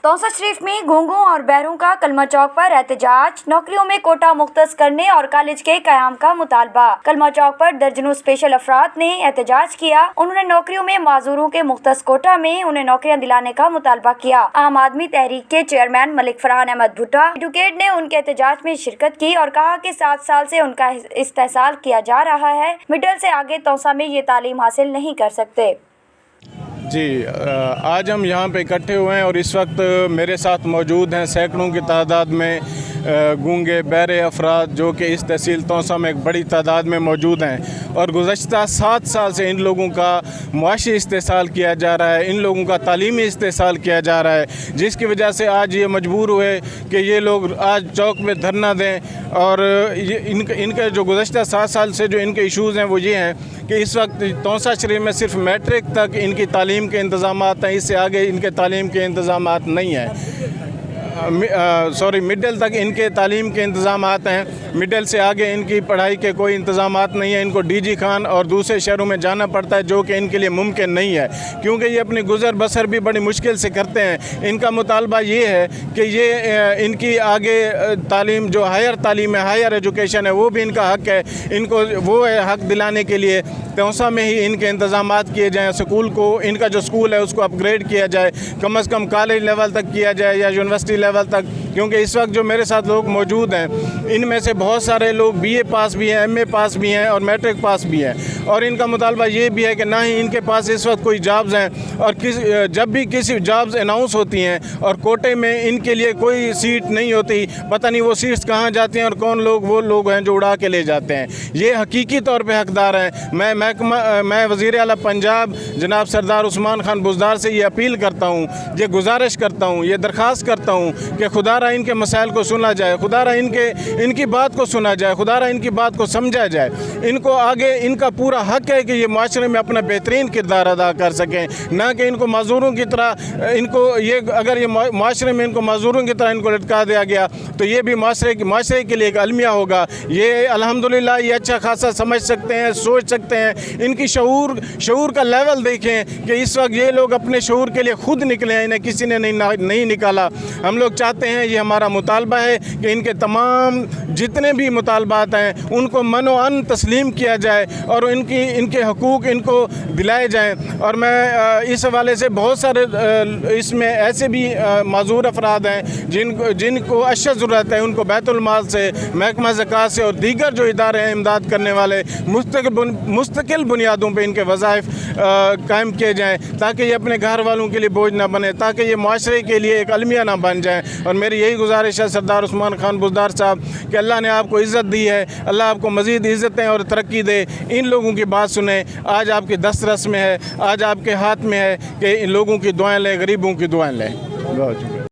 तौसा शरीफ में गूंगों और बहरों का कलमा चौक पर एहतजाज, नौकरियों में कोटा मुख्तस करने और कॉलेज के क़याम का मुतालबा। कलमा चौक पर दर्जनों स्पेशल अफराद ने एहतजाज किया। उन्होंने नौकरियों में माजूरों के मुख्तस कोटा में उन्हें नौकरियां दिलाने का मुतालबा किया। आम आदमी तहरीक के चेयरमैन मलिक फरहान अहमद भुट्टा एडवोकेट ने उनके एहतजाज में शिरकत की और कहा कि 7 साल से उनका इस्तेहसाल किया जा रहा है। मिडल से आगे तौसा में ये तालीम हासिल नहीं कर सकते। जी, आज हम यहाँ पे इकट्ठे हुए हैं और इस वक्त मेरे साथ मौजूद हैं सैकड़ों की तादाद में गूंगे बहरे अफराद जो कि इस तहसील तौसा में एक बड़ी तादाद में मौजूद हैं और गुज़श्ता 7 साल से इन लोगों का मुआशी इस्तेहसाल किया जा रहा है, इन लोगों का तालीमी इस्तेहसाल किया जा रहा है, जिसकी वजह से आज ये मजबूर हुए कि ये लोग आज चौक में धरना दें। और इनके जो गुज़श्ता 7 साल से जो इनके इशूज़ हैं वो ये हैं कि इस वक्त तौसा शरीफ में सिर्फ मैट्रिक तक इनकी तालीम के इंतज़ामात हैं, इससे आगे इनके तालीम के इंतज़ामात नहीं हैं। मिडल तक इनके तालीम के इंतज़ामात हैं, मिडल से आगे इनकी पढ़ाई के कोई इंतज़ामात नहीं है। इनको डीजी खान और दूसरे शहरों में जाना पड़ता है जो कि इनके लिए मुमकिन नहीं है, क्योंकि ये अपनी गुज़र बसर भी बड़ी मुश्किल से करते हैं। इनका मुतालबा ये है कि ये इनकी आगे तालीम जो हायर तालीम है, हायर एजुकेशन है, वो भी इनका हक़ है। इनको वो हक़ दिलाने के लिए तौसा में ही इनके इंतज़ामात किए जाएँ। स्कूल को, इनका जो स्कूल है उसको अपग्रेड किया जाए, कम से कम कॉलेज लेवल तक किया जाए या यूनिवर्सिटी लेवल तक, क्योंकि इस वक्त जो मेरे साथ लोग मौजूद हैं इनमें से बहुत सारे लोग BA पास भी हैं, MA पास भी हैं और मैट्रिक पास भी हैं। और इनका मुतालबा ये भी है कि ना ही इनके पास इस वक्त कोई जॉब्स हैं और जब भी किसी जॉब्स अनाउंस होती हैं और कोटे में इनके लिए कोई सीट नहीं होती, पता नहीं वो सीट्स कहाँ जाती हैं और कौन लोग वो लोग हैं जो उड़ा के ले जाते हैं। ये हकीकी तौर पर हकदार हैं। मैं वज़ीर आला पंजाब जनाब सरदार उस्मान खान बुज़दार से ये अपील करता हूँ, ये गुजारिश करता हूँ, ये दरख्वास्त करता हूँ कि खुदारा इनके मसाइल को सुना जाए, खुदारा इनकी बात को सुना जाए, खुदारा इनकी बात को समझा जाए। इनको आगे इनका पूरा हक़ है कि ये माशरे में अपना बेहतरीन किरदार अदा कर सकें, ना कि इनको माजूरों की तरह अगर ये माशरे में इनको माजूरों की तरह इनको लटका दिया गया तो ये भी माशरे के लिए एक अलमिया होगा। ये अल्हम्दुलिल्लाह ये अच्छा खासा समझ सकते हैं, सोच सकते हैं। इनकी शऊर का लेवल देखें कि इस वक्त ये लोग अपने शऊर के लिए खुद निकले हैं, इन्हें किसी ने नहीं निकाला। हम लोग चाहते हैं, ये हमारा मुतालबा है कि इनके तमाम जितने भी मुतालबात हैं उनको मनो अन तस्लीम किया जाए और इनके हकूक़ इनको दिलाए जाएं। और मैं इस हवाले से बहुत सारे इसमें ऐसे भी माजूर अफराद हैं जिनको अशद ज़रूरत है, उनको बैतुल माल से, महकमा ज़कात से और दीगर जो इदारे हैं इमदाद करने वाले मुस्तकिल बुनियादों पर इनके वज़ाइफ कायम किए जाएँ, ताकि ये अपने घर वालों के लिए बोझ ना बने, ताकि ये माशरे के लिए एक अलमिया ना बन जाए। और मेरी यही गुजारिश है सरदार उस्मान खान बुज़दार साहब कि अल्लाह ने आपको इज़्ज़त दी है, अल्लाह आपको मज़ीद इज़्ज़तें और तरक्की दे। इन लोगों की बात सुने, आज आपके दस्तरस में है, आज आपके हाथ में है कि इन लोगों की दुआएं लें, गरीबों की दुआएं लें।